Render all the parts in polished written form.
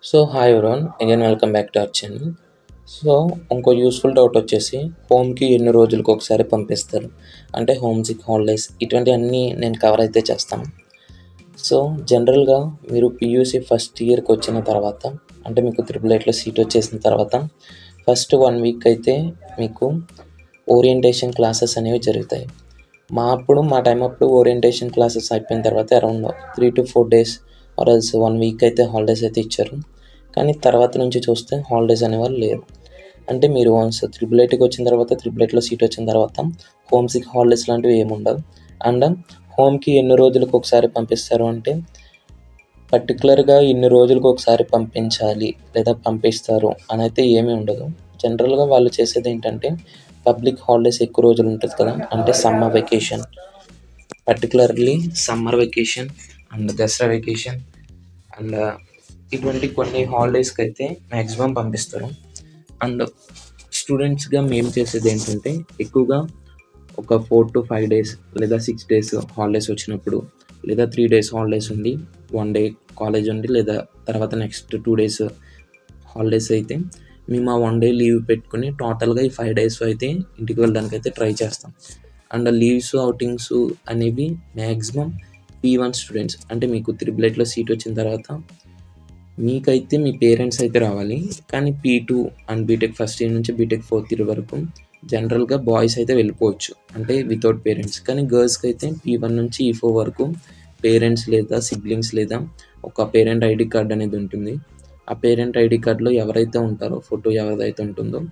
So hi everyone again welcome back to our channel. So ఇంకో useful doubt వచ్చేసి హోమ్కి ఎన్ని రోజులకు ఒకసారి పంపిస్తారు అంటే హోమ్ సిక్ హాలిడేస్ ఇటువంటివన్నీ నేను కవర్ అయితే చేస్తాను. సో జనరల్గా మీరు పియూసీ ఫస్ట్ ఇయర్కి వచ్చిన తర్వాత అంటే మీకు త్రిపుల్ ఐట్లో సీట్ వచ్చేసిన తర్వాత ఫస్ట్ 1 వీక్ అయితే మీకు ఓరియంటేషన్ క్లాసెస్ అనేవి జరుగుతాయి. మా టైం అప్పుడు ఓరియంటేషన్ క్లాసెస్ అయిపోయిన తర్వాత around 3 to 4 days or else 1 week అయితే హాలిడేస్ అయితే ఇచ్చారు. కానీ తర్వాత నుంచి చూస్తే హాలిడేస్ అనేవాళ్ళు లేరు. అంటే మీరు వన్స్ త్రిపుల్ ఐటీకి వచ్చిన తర్వాత త్రిపుల్ ఐట్లో సీట్ వచ్చిన తర్వాత హోమ్ సిక్ హాలిడేస్ లాంటివి ఏముండవు. అండ్ హోమ్కి ఎన్ని రోజులకు ఒకసారి పంపిస్తారు అంటే పర్టికులర్గా ఇన్ని రోజులకు ఒకసారి పంపించాలి లేదా పంపిస్తారు అని అయితే ఏమీ ఉండదు. జనరల్గా వాళ్ళు చేసేది ఏంటంటే పబ్లిక్ హాలిడేస్ ఎక్కువ రోజులు ఉంటుంది కదా, అంటే summer vacation, particularly summer vacation and Dasara vacation and ఇటువంటి కొన్ని హాలిడేస్కి అయితే మ్యాక్సిమం పంపిస్తారు. అండ్ స్టూడెంట్స్గా మేము చేసేది ఏంటంటే ఎక్కువగా ఒక 4 to 5 days లేదా 6 days హాలిడేస్ వచ్చినప్పుడు లేదా 3 days హాలిడేస్ ఉండి 1 day కాలేజ్ ఉండి లేదా తర్వాత నెక్స్ట్ 2 days హాలిడేస్ అయితే మేము ఆ 1 day లీవ్ పెట్టుకుని టోటల్గా ఈ 5 days అయితే ఇంటికి వెళ్ళడానికి అయితే ట్రై చేస్తాం. అండ్ లీవ్స్ అవుటింగ్స్ అనేవి మ్యాక్సిమం P1 స్టూడెంట్స్ అంటే మీకు త్రిపుల్ ఐట్లో సీట్ వచ్చిన తర్వాత మీకైతే మీ పేరెంట్స్ అయితే రావాలి. కానీ P2 and BTech first year నుంచి బీటెక్ 4th year వరకు జనరల్గా బాయ్స్ అయితే వెళ్ళిపోవచ్చు అంటే వితౌట్ పేరెంట్స్. కానీ గర్ల్స్కి అయితే P1 నుంచి E4 వరకు పేరెంట్స్ లేదా సిబ్లింగ్స్ లేదా ఒక పేరెంట్ ఐడి కార్డ్ అనేది ఉంటుంది. ఆ పేరెంట్ ఐడి కార్డులో ఎవరైతే ఉంటారో ఫోటో ఎవరిదైతే ఉంటుందో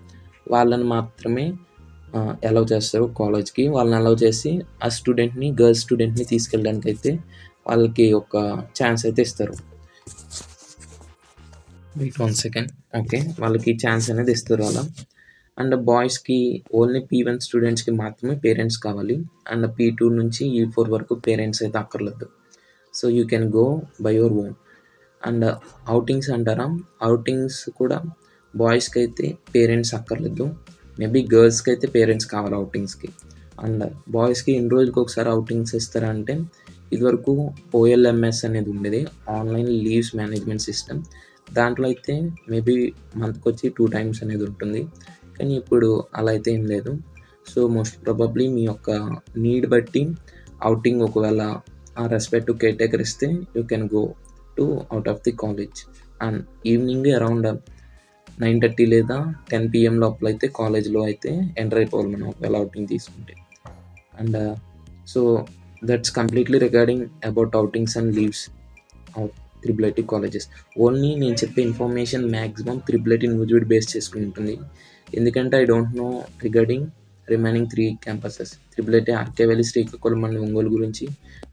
వాళ్ళని మాత్రమే అలౌ చేస్తారు కాలేజ్కి. వాళ్ళని అలౌ చేసి ఆ స్టూడెంట్ని గర్ల్స్ స్టూడెంట్ని తీసుకెళ్ళడానికి అయితే వాళ్ళకి ఒక ఛాన్స్ అయితే ఇస్తారు. Wait 1 second. ఓకే, వాళ్ళకి ఛాన్స్ అనేది ఇస్తారు అలా. అండ్ బాయ్స్కి ఓన్లీ P1 స్టూడెంట్స్కి మాత్రమే పేరెంట్స్ కావాలి. అండ్ P2 నుంచి E4 వరకు పేరెంట్స్ అయితే అక్కర్లేదు. So you can go by your own. And outings అంటారా, అవుటింగ్స్ కూడా బాయ్స్కి అయితే పేరెంట్స్ అక్కర్లేదు. మేబీ గర్ల్స్కి అయితే పేరెంట్స్ కావాలి అవుటింగ్స్కి. అండ్ బాయ్స్కి ఎన్ని రోజులకు ఒకసారి అవుటింగ్స్ ఇస్తారా అంటే ఇదివరకు OLMS అనేది ఉండేది, ఆన్లైన్ లీవ్స్ మేనేజ్మెంట్ సిస్టమ్. దాంట్లో అయితే మేబీ మంత్కి వచ్చి 2 times అనేది ఉంటుంది. కానీ ఇప్పుడు అలా అయితే ఏం లేదు. సో మోస్ట్ ప్రాబబ్లీ మీ యొక్క నీడ్ బట్టి అవుటింగ్ ఒకవేళ ఆ రెస్పెక్ట్ కేర్ టేకర్ ఇస్తే you can go to out of the college. And evening around 9:30 లేదా 10 PM లోపల అయితే కాలేజ్లో అయితే ఎంటర్ అయిపోవాలి మనం ఒకవేళ అవుటింగ్ తీసుకుంటే. And so that's completely regarding about outings and leaves of triple IT colleges. Only నేను చెప్పే information maximum triple IT news base చేసుకుని ఉంటుంది. ఎందుకంటే I don't know regarding remaining 3 campuses. Triple IT RK Valley, Srikakulam and Ongole గురించి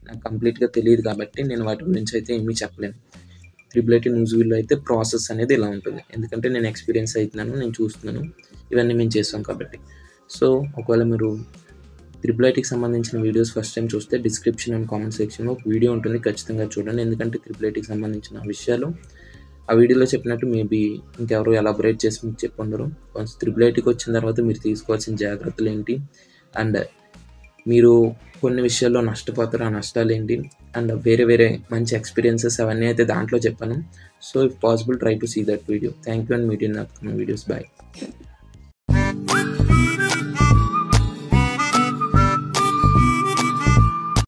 నాకు కంప్లీట్గా తెలియదు కాబట్టి నేను వాటి గురించి అయితే ఏమీ చెప్పలేను. త్రిపుల్ ఐటీ న్యూస్లో అయితే ప్రాసెస్ అనేది ఇలా ఉంటుంది, ఎందుకంటే నేను ఎక్స్పీరియన్స్ అవుతున్నాను, నేను చూస్తున్నాను, ఇవన్నీ మేము చేస్తాం కాబట్టి. సో ఒకవేళ మీరు త్రిపుల్ ఐటీకి సంబంధించిన వీడియోస్ ఫస్ట్ టైం చూస్తే డిస్క్రిప్షన్ అండ్ కామెంట్ సెక్షన్లో ఒక వీడియో ఉంటుంది, ఖచ్చితంగా చూడండి. ఎందుకంటే త్రిపుల్ ఐటీకి సంబంధించిన విషయాలు ఆ వీడియోలో చెప్పినట్టు మేబీ ఇంకెవరు ఎలాబొరేట్ చేసి మీకు చెప్పుండరు. వన్స్ త్రిపుల్ ఐటీకి వచ్చిన తర్వాత మీరు తీసుకోవాల్సిన జాగ్రత్తలు ఏంటి అండ్ మీరు కొన్ని విషయాల్లో నష్టపోతారు, ఆ నష్టాలు ఏంటి అండ్ వేరే వేరే మంచి ఎక్స్పీరియన్సెస్ అవన్నీ అయితే దాంట్లో చెప్పాను. So if possible try to see that video. Thank you and meet in upcoming videos. Bye.